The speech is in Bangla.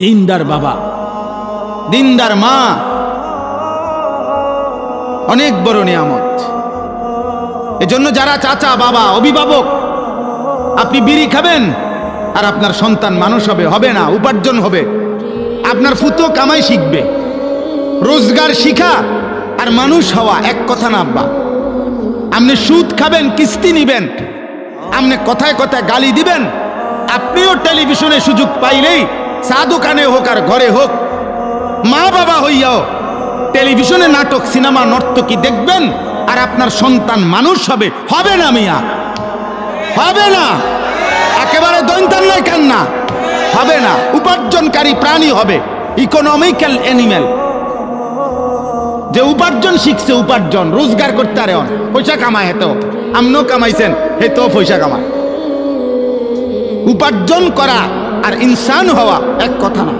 দিনদার বাবা, দিনদার মা অনেক বড় নিয়ামত। এজন্য যারা চাচা বাবা অভিভাবক, আপনি বিড়ি খাবেন আর আপনার সন্তান মানুষ হবে, হবে না, উপার্জন হবে। আপনার ফুতো কামাই শিখবে, রোজগার শিখা আর মানুষ হওয়া এক কথা না আব্বা। আপনি সুদ খাবেন, কিস্তি নিবেন, আপনি কথায় কথায় গালি দিবেন, আপনিও টেলিভিশনে সুযোগ পাইলেই চা দোকানে হোক আর ঘরে হোক, মা বাবা হইয়াও টেলিভিশনে নাটক সিনেমা নর্তকী দেখবেন আর আপনার সন্তান মানুষ হবে, হবে না মিয়া, হবে না। একেবারে দৈন্তান নয় কান্না, হবে না। উপার্জনকারী প্রাণী হবে, ইকোনমিক্যাল অ্যানিম্যাল। যে উপার্জন শিখছে, উপার্জন রোজগার করতে আরে পয়সা কামায়, হেতো আমনও কামাইছেন, হেতো পয়সা কামায়। উপার্জন করা আর ইনসান হওয়া এক কথা না।